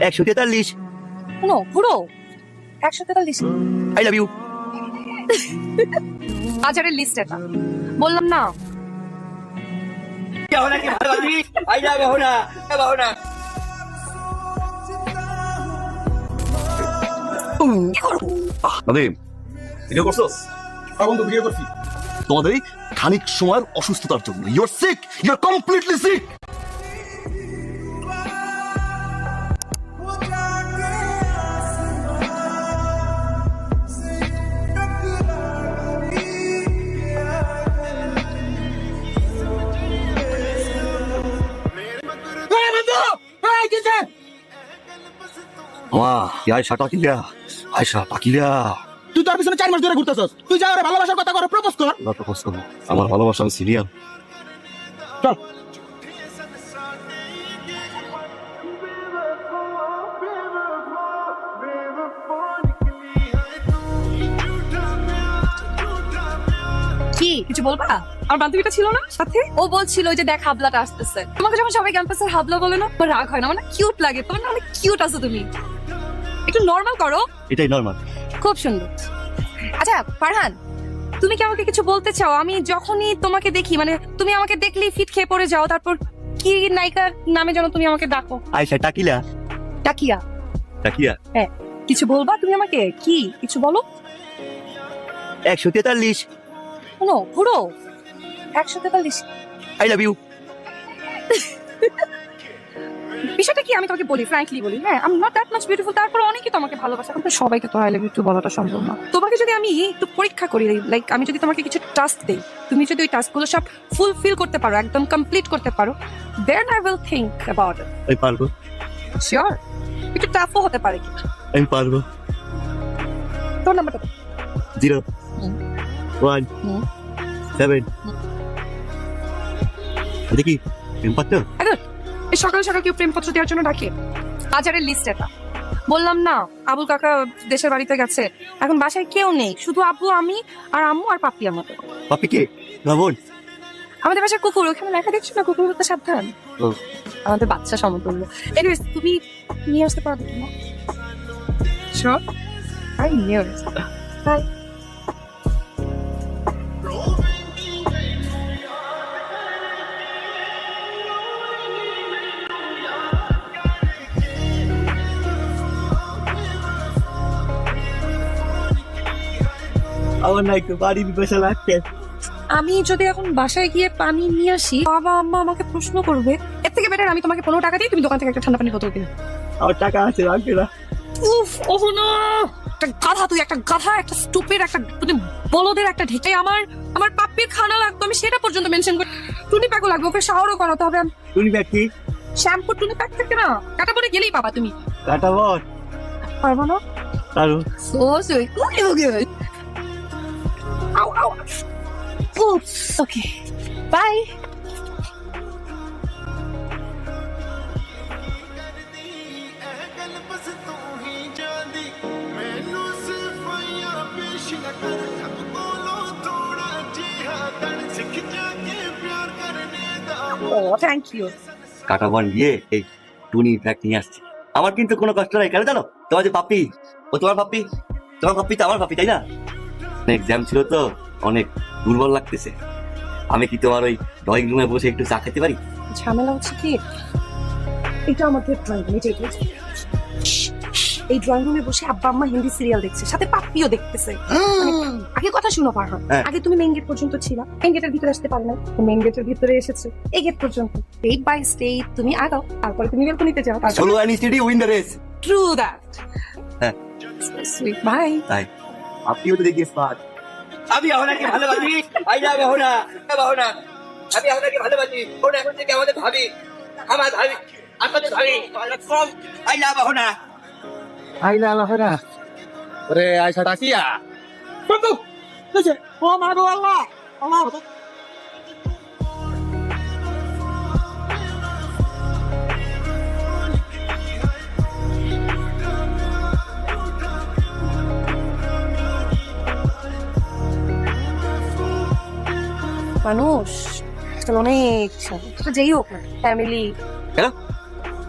143। No পুরো 143। I love you. বাজারের list এটা, বললাম না। তোমাদের এই খানিক সময়ের অসুস্থতার জন্য you are sick, you are completely sick. আয়সা টাকিলিয়া, আয়সা টাকিলিয়া। তুই তোর পিছনে 4 মাস ধরে ঘুরতেছস। তুই যা ওরে ভালোবাসার কথা করে প্রপোজ কর। না প্রপোজ করবো, আমার ভালোবাসা আমি সিরিয়াল। চল। কি কিছু বলবা? আমার বান্ধবীটা ছিল না সাথে, ও বলছিল যে দেখ হাবলাটা আসতেছে। তোমাকে যখন সবাই ক্যাম্পাসের হাবলা বলে না, আমার রাগ হয় না, মানে কিউট লাগে। তোমার না অনেক কিউট আছো তুমি, একটু নরমাল করো। এটাই নরমাল। খুব সুন্দর। আচ্ছা ফারহান, তুমি কি আমাকে কিছু বলতে চাও? আমি যখনই তোমাকে দেখি, মানে তুমি আমাকে দেখলেই ফিট খেয়ে পড়ে যাও। তারপর কি নায়িকার নামে যেন তুমি আমাকে ডাকো? আয়সা টাকিলা। টাকিয়া? টাকিয়া। হ্যাঁ, কিছু বলবা তুমি আমাকে? কি কিছু বলো। 143। শোনো পুরো 143। I love you. বিষয়টা কি আমি তোমাকে বলি, ফ্র্যাঙ্কলি বলি, হ্যাঁ I am not that much beautiful. তারপর অনেকেই তোমাকে ভালোবাসে, কিন্তু সবাইকে তো আই লাভ ইউ টু বলাটা সম্ভব না। তোমাকে যদি আমি একটু পরীক্ষা করি, লাইক আমি যদি তোমাকে কিছু টাস্ক দেই, তুমি যদি ওই টাস্কগুলো সব ফুলফিল করতে পারো, একদম কমপ্লিট করতে পারো, then I will think about it. আমি পারবো। শিওর? একটু টাফও হতে পারে কি? আমি পারবো। তোর নাম্বারটা 0 1 7। দেখি প্রেম পাত্র। এই সকাল সকাল কেউ প্রেমপত্র দেওয়ার জন্য ডাকে? বাজারের লিস্ট এটা, বললাম না। আবুল কাকা দেশের বাড়িতে গেছে, এখন বাসায় কেউ নেই, শুধু আব্বু, আমি আর আম্মু আর পাপ্পি। আমাদের পাপি কে? রাবণ। আমাদের বাসায় কুকুর, ওখানে লেখা দেখছো না, কুকুর হতে সাবধান। আমাদের বাচ্চা সমতুল্য। এনিওয়েজ তুমি নিয়ে আসতে পারবে কি না? Sure? I knew it. Bye. আমার না একটু বাড়ি বিপাশা লাগছে। আমি যদি এখন বাসায় গিয়ে পানি নিয়ে আসি, বাবা আম্মা আমাকে প্রশ্ন করবে। এর থেকে বেটার আমি তোমাকে 15 টাকা দিই, তুমি দোকান থেকে একটা ঠান্ডা পানির বোতল কিনো। আমার টাকা আছে, লাগবে না। উফ ওহ না, একটা গাধা তুই, একটা গাধা, একটা স্টুপিড, একটা তুমি বলদের একটা ঢেকে। আমার পাপ্পির খানা লাগতো, আমি সেটা পর্যন্ত মেনশন করি। টুনি প্যাকও লাগবে, ওকে শাওয়ারও করাতে হবে। টুনি ব্যাগ কি? শ্যাম্পু টুনি প্যাক থাকে না, কাটা পরে গেলেই পাবা তুমি। কাটা বট পারবো না? আরো সো সুইট। আউ আউ। Okay bye. Oh thank you. কাটা বন গিয়ে এই টুনি ব্যাগ নিয়ে আসছি। আমার কিন্তু কোনো কষ্ট নাই, কেন জানো? তোমার যে পাপ্পি, ও তোমার পাপ্পি, তোমার পাপ্পি তো আমার পাপ্পি, তাই না? এক্সাম ছিল তো, অনেক দুর্বল লাগতেছে। আমি কি তোমার ওই ড্রয়িং রুমে বসে একটু চা খেতে পারি? ঝামেলা হচ্ছে কি, এটা আমাদের ড্রয়িং রুমে, এই ড্রয়িং রুমে বসে আব্বা আম্মা হিন্দি সিরিয়াল দেখছে, সাথে পাপ্পিও দেখতেছে। আগে কথা শুনো পারহান, আগে তুমি মেইন গেট পর্যন্ত ছিলা, মেইন গেটের ভিতরে আসতে পারলে না, মেইন গেটের ভিতরে এসেছে, এই গেট পর্যন্ত। স্টেপ বাই স্টেপ তুমি আগাও, তারপরে তুমি বেলকনিতে যাও। চলো আইনিস্টিডি win the race. True that. হ্যাঁ সুইট বাই। তাই আপনিও তো দেখিয়ে স্মার্ট। আমি আপনাকে ভালোবাসি, আই লাভ ইউ না, না আমি আপনাকে ভালোবাসি। ওরা এখন থেকে আমাদের ভাবি, আমার ভাবি, আপনাদের ভাবি। আই লাভ ইউ না, আই লাভ ইউ না। ওরে আয়সা টাকিয়া। বন্ধু বুঝে ও মাগো আল্লাহ আল্লাহ। মানুষ চলো অনেক সাথে সেটা যেই হোক না ফ্যামিলি। কেন?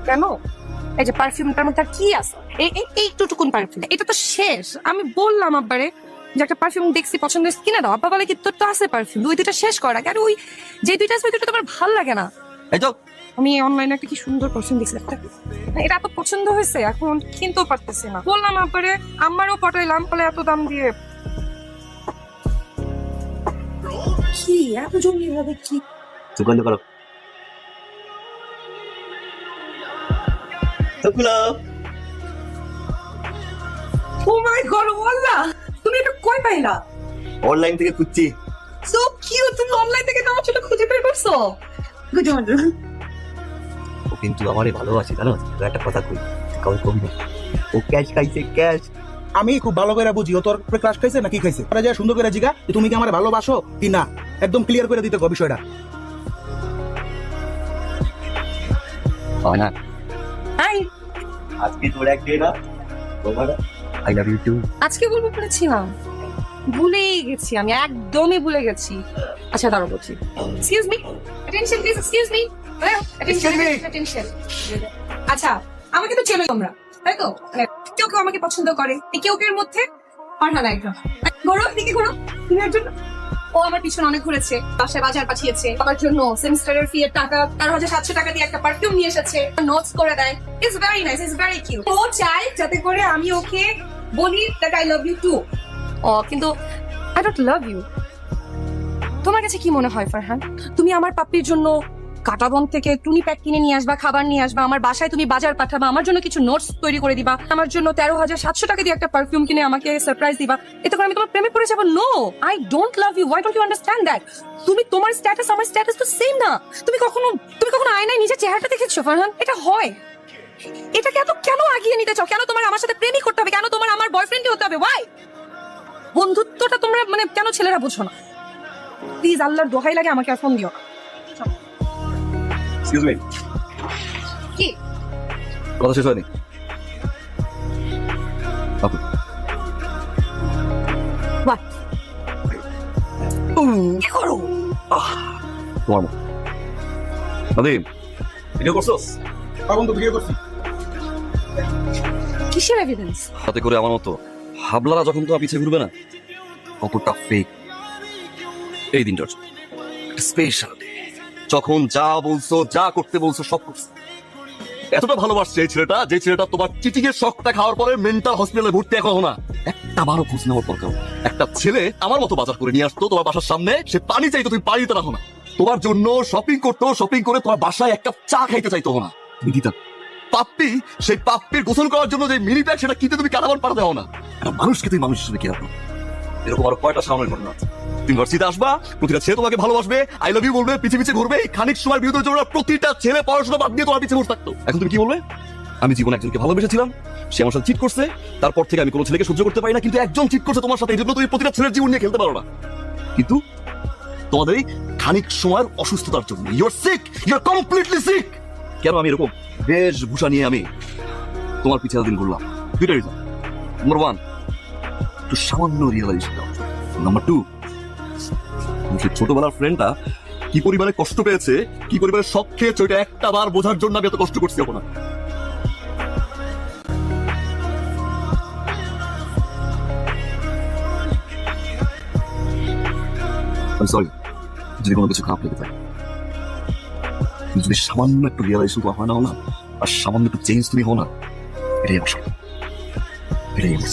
কেন? এই যে পারফিউমটার মধ্যে আর কি আছে? এইটুকুন পারফিউম, এটা তো শেষ। আমি বললাম আব্বারে যে একটা পারফিউম দেখছি পছন্দ হয়েছে কিনে দাও। আব্বা বলে কি তোর তো আছে পারফিউম, ওই দুইটা শেষ করা। আর ওই যে দুইটা আছে ওই দুইটা তোমার ভালো লাগে না। এই তো আমি অনলাইনে একটা কি সুন্দর পারফিউম দেখছি, এটা এত পছন্দ হয়েছে এখন কিনতেও পারতেছি না। বললাম আব্বারে, আম্মারও পটাইলাম, বলে এত দাম দিয়ে কি এত জমি ভাবে কি সুগন্ধ করো। খুলো। ও মাই গড ওয়াল্লাহ, তুমি এটা কই পাইলা? অনলাইন থেকে খুঁজছি। সো কিউট, তুমি অনলাইন থেকে আমার ছোট খুঁজে বের করছো। Good morning. ও কিন্তু আমারই ভালোবাসে, জানো তো? একটা কথা কই, কাউকে কম না। ও ক্যাশ খাইছে, ক্যাশ। আমি খুব ভালো করে বুঝি ও তোর ক্রাশ খাইছে নাকি খাইছে। আরে যা সুন্দর করে জিগা যে তুমি কি আমার ভালোবাসো কি না, একদম ক্লিয়ার করে দিতে হবে বিষয়টা। হয় না? হাই, আজকে তোর এক ডে না, আই লাভ ইউ টু। আজকে বলবো বলেছিলাম, ভুলেই গেছি, আমি একদমই ভুলে গেছি। আচ্ছা দাঁড়াও বলছি। Excuse me, attention please, excuse me, Excuse me. Attention. আচ্ছা আমাকে তো চেনো তোমরা, তাই তো? মানে কেউ কেউ আমাকে পছন্দ করে, এই কেউ কেউ এর মধ্যে ফারহানা একজন। ঘোরো দিকে ঘোরো, তুমি একজন। ও আমার পিছনে অনেক ঘুরেছে, বাসায় বাজার পাঠিয়েছে, আমার জন্য সেমিস্টারের ফি এর টাকা 13,700 টাকা দিয়ে একটা পারফিউম নিয়ে এসেছে, নোটস করে দেয়। It's very nice, it's very cute. ও চাই যাতে করে আমি ওকে বলি that I love you too. ও কিন্তু আই ডোন্ট লাভ ইউ। তোমার কাছে কি মনে হয় ফারহান, তুমি আমার পাপ্পির জন্য কাটাবন থেকে টুনি প্যাক কিনে নিয়ে আসবা, খাবার নিয়ে আসবা, আমার বাসায় তুমি বাজার পাঠাবা, আমার জন্য কিছু নোটস তৈরি করে দিবা, আমার জন্য 13,700 টাকা দিয়ে একটা পারফিউম কিনে আমাকে সারপ্রাইজ দিবা, এতে করে আমি তোমার প্রেমে পড়ে যাবো? No, I don't love you. Why don't you understand that? তুমি তোমার স্ট্যাটাস আমার স্ট্যাটাস তো সেম না। তুমি কখনো আয়নায় নিজের চেহারাটা দেখেছো ফারহান? এটা হয়? এটাকে এত কেন আগিয়ে নিতে চাও? কেন তোমার আমার সাথে প্রেমই করতে হবে? কেন তোমার আমার বয়ফ্রেন্ডই হতে হবে? ওয়াই? বন্ধুত্বটা তোমরা মানে কেন ছেলেরা বুঝো না? প্লিজ আল্লাহর দোহাই লাগে আমাকে আর ফোন দিও না। এক্সকিউজ মি, কি কথা শেষ হয়নি। আপু বাহ, কি করো? তোমার মতো নাদিম, ভিডিও করছোস? তখন তো ভিডিও করছি। কিসের এভিডেন্স? তাতে করে আমার মতো হাবলারা যখন তোমার পিছিয়ে ঘুরবে না, কতটা ফেক এই দিনটার স্পেশাল ডে, যখন যা বলছো, যা করতে বলছো সব করছো। এতটা ভালোবাসছে এই ছেলেটা, যে ছেলেটা তোমার চিচিং এর শখটা খাওয়ার পরে মেন্টাল হসপিটালে ভর্তি এখনো না। একটা বারো খোঁজ নেওয়ার দরকার। একটা ছেলে আমার মতো বাজার করে নিয়ে আসতো তোমার বাসার সামনে, সে পানি চাইতো, তুমি পানি দিতে রাখো না। তোমার জন্য শপিং করতো, শপিং করে তোমার বাসায় একটা চা খাইতে চাইতো না, তুমি দিতা। পাপ্পি, সেই পাপ্পির গোসল করার জন্য যে মিনি ব্যাগ, সেটা কিনতে তুমি কারাবান পাঠাতে হও না। একটা মানুষকে তুমি মানুষ হিসেবে কিনা। এরকম আরো কয়টা সামনের ঘটনা আছে। তুমি ভার্সিটিতে আসবা, প্রতিটা ছেলে তোমাকে ভালোবাসবে, আই লাভ ইউ বলবে, পিছে পিছে ঘুরবে। এই খানিক সময় বিরতির জন্য প্রতিটা ছেলে পড়াশোনা বাদ দিয়ে তোমার পিছে ঘুরতে থাকতো। এখন তুমি কি বলবে? আমি জীবনে একজনকে ভালোবেসেছিলাম, সে আমার সাথে চিট করছে, তারপর থেকে আমি কোনো ছেলেকে সহ্য করতে পারি না, কিন্তু একজন চিট করছে তোমার সাথে, এই জন্য তুমি প্রতিটা ছেলের জীবন নিয়ে খেলতে পারো না। কিন্তু তোমাদের এই খানিক সময়ের অসুস্থতার জন্য you're sick, you're completely sick. কেন আমি এরকম বেশভূষা নিয়ে আমি তোমার পিছে দিন ঘুরলাম? দুইটা রিজন। নাম্বার ওয়ান, একটু সামান্য রিয়েলাইজেশন। নাম্বার টু, সেই ছোটবেলার ফ্রেন্ডটা কি পরিমাণে কষ্ট পেয়েছে, কি পরিমাণে শখ খেয়েছে, ওইটা একটা বার বোঝার জন্য আমি এত কষ্ট করছি না। সরি যদি কোনো কিছু খারাপ লেগে থাকে, যদি সামান্য একটু রিয়েলাইজেশন হয় না, আর সামান্য একটু চেঞ্জ তুমি হো না, এটাই আমার, এটাই আমার।